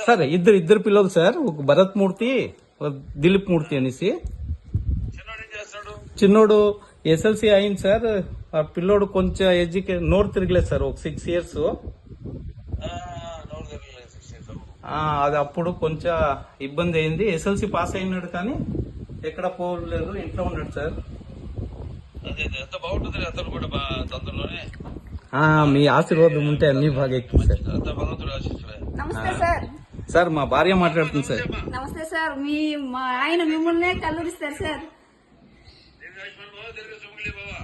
Sir ఇద్దరు పిల్లలు sir, ఒక భరత్ మూర్తి, ఒక దిలీప్ మూర్తి అనేసి. చిన్నోడు ఎస్ఎల్సి అయింది సార్. ఆ పిల్లోడు కొంచెం నోరు తిరగలేదు సార్, ఒక 6 years. అది అప్పుడు కొంచెం ఇబ్బంది అయింది. ఎస్ఎల్సి పాస్ అయినాడు కానీ ఎక్కడ పోలేదు, ఇంట్లో ఉన్నాడు సార్. మీ ఆశీర్వాదం ఉంటే అన్ని బాగా ఎక్కింది సార్. నమస్తే సార్. సార్ మా భార్య మాట్లాడుతుంది సార్. నమస్తే సార్. మా ఆయన మిమ్మల్నే కల్లూరిస్తారు sir.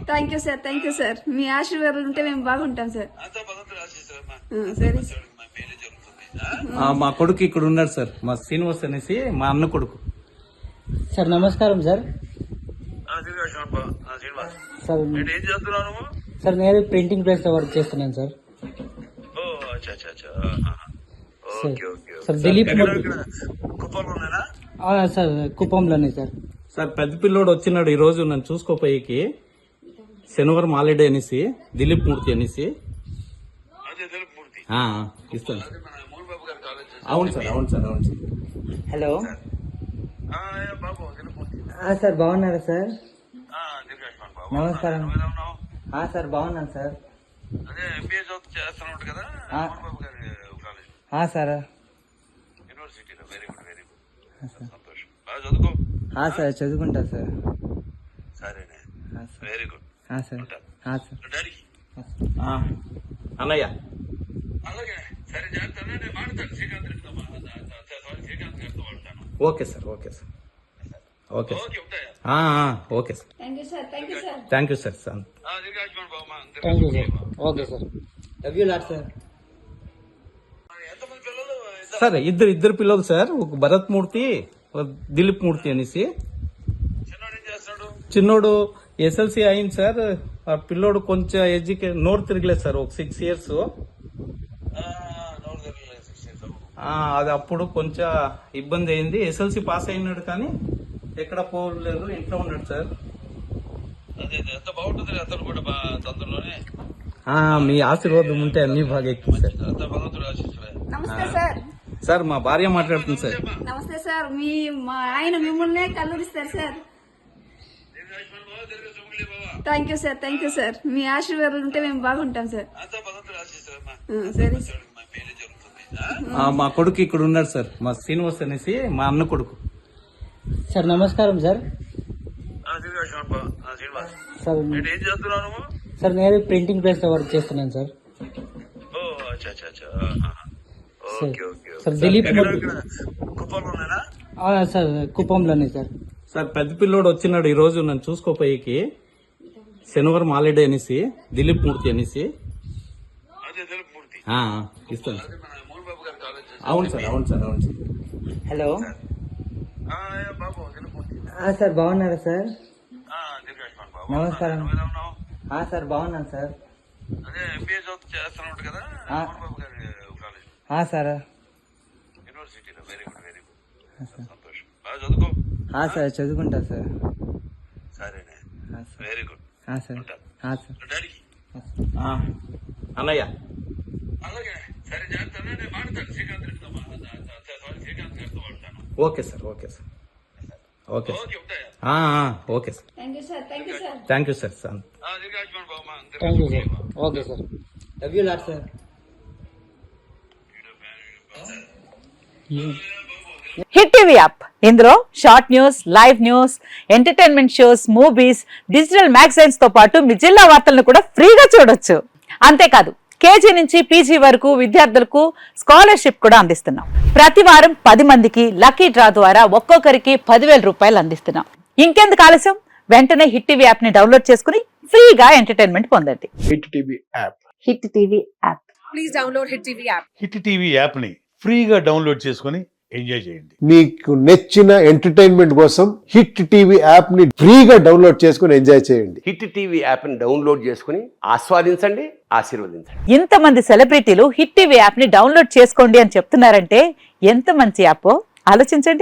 Thank you sir, thank you sir. మీ ఆశీర్వాదాలు ఉంటే మేము బాగుంటాం సార్. సరే సార్. మా కొడుకు ఇక్కడ ఉన్నాడు సార్, మా శ్రీనివాస్ అనేసి, మా అన్న కొడుకు. సార్ నమస్కారం సార్. సార్ నేను ప్రింటింగ్ ప్రెస్ లో వర్క్ చేస్తున్నాను సార్. సార్ దిలీప్ సార్ కుప్పంలోనే సార్. సార్ పెద్ద పిల్లోడు వచ్చినాడు ఈ రోజు నన్ను చూసుకోపోయేకి. శనివారం హాలిడే అనేసి, దిలీప్ మూర్తి అనేసి. ఇస్తాను సార్. అవును సార్, అవును సార్, అవును సార్. హలో సార్, బాగున్నారా సార్? నమస్కారం సార్, బాగున్నాను సార్. సార్ సార్ చదువుకుంటా సార్. అన్నయ్య okay sir, okay sir, okay sir, okay sir. Thank you sir, thank you sir. Thank you sir. Thank you sir. Okay sir. Love you lot sir. Sir ఇద్దరు పిల్లలు sir, ఒక భరత్ మూర్తి, ఒక దిలీప్ మూర్తి అనేసి. చిన్నోడు SLC అయింది sir. ఆ పిల్లోడు కొంచెం నోరు తిరగలేదు సార్, ఒక 6 years. అది అప్పుడు కొంచెం ఇబ్బంది అయింది. ఎస్ఎల్సి పాస్ అయినాడు కానీ ఎక్కడ పోలేదు, ఇంట్లో ఉన్నాడు సార్. మీ ఆశీర్వాదం ఉంటే అన్ని బాగా ఎక్కింది సార్. నమస్తే సార్. సార్ మా భార్య మాట్లాడుతుంది సార్. నమస్తే సార్. మా ఆయన మిమ్మల్నే కల్లూరిస్తారు sir. Thank you sir, thank you sir. మీ ఆశీర్వాదాలు ఉంటే మేము బాగుంటాం సార్. సరే సార్. మా కొడుకు ఇక్కడ ఉన్నాడు సార్, మా శ్రీనివాస్ అనేసి, మా అన్న కొడుకు. సార్ నమస్కారం సార్. సార్ నేను ప్రింటింగ్ ప్రెస్ లో వర్క్ చేస్తున్నాను సార్. సార్ దిలీప్ సార్ కుప్పంలోనే సార్. సార్ పెద్ద పిల్లోడు వచ్చినాడు ఈ రోజు నన్ను చూసుకోపోయేకి. శనివారం హాలిడే అనేసి, దిలీప్ మూర్తి అనేసి. ఇస్తాను సార్. అవును సార్, అవును సార్, అవును సార్. హలో సార్, బాగున్నారా సార్? నమస్కారం సార్, బాగున్నాను సార్. సార్ సార్ చదువుకుంటా సార్. అన్నయ్య okay sir, okay sir, okay sir. Okay sir. Thank you sir, thank you sir. Thank you sir. Thank you sir. Okay sir. Love you lot sir. Hit TV app, ఇందులో short news, live news, entertainment shows, movies, digital magazines తో పాటు మీ జిల్లా వార్తలను కూడా ఫ్రీగా చూడొచ్చు. అంతేకాదు KG నుంచి పీజీ వరకు విద్యార్థులకు స్కాలర్షిప్ కూడా అందిస్తున్నాం. ప్రతి వారం 10 మందికి లక్కీ డ్రా ద్వారా ఒక్కొక్కరికి 10,000 రూపాయలు అందిస్తున్నాం. ఇంకెందుకు ఆలస్యం, వెంటనే హిట్ టీవీ యాప్ ని డౌన్లోడ్ చేసుకుని ఫ్రీగా ఎంటర్టైన్మెంట్ పొందండి. Hit TV app. Hit TV app. Please download hit TV app. Hit TV app ని ఫ్రీగా డౌన్లోడ్ చేసుకుని ఎంజాయ్ చేయండి. మీకు నచ్చిన ఎంటర్టైన్మెంట్ కోసం హిట్ టీవీ యాప్ ని ఫ్రీగా డౌన్లోడ్ చేసుకుని ఎంజాయ్ చేయండి. హిట్ టీవీ యాప్ ని డౌన్లోడ్ చేసుకుని ఆస్వాదించండి, ఆశీర్వదించండి. ఇంతమంది సెలబ్రిటీలు హిట్ టీవీ యాప్ ని డౌన్లోడ్ చేసుకోండి అని చెప్తున్నారంటే ఎంత మంచి యాప్ ఆలోచించండి.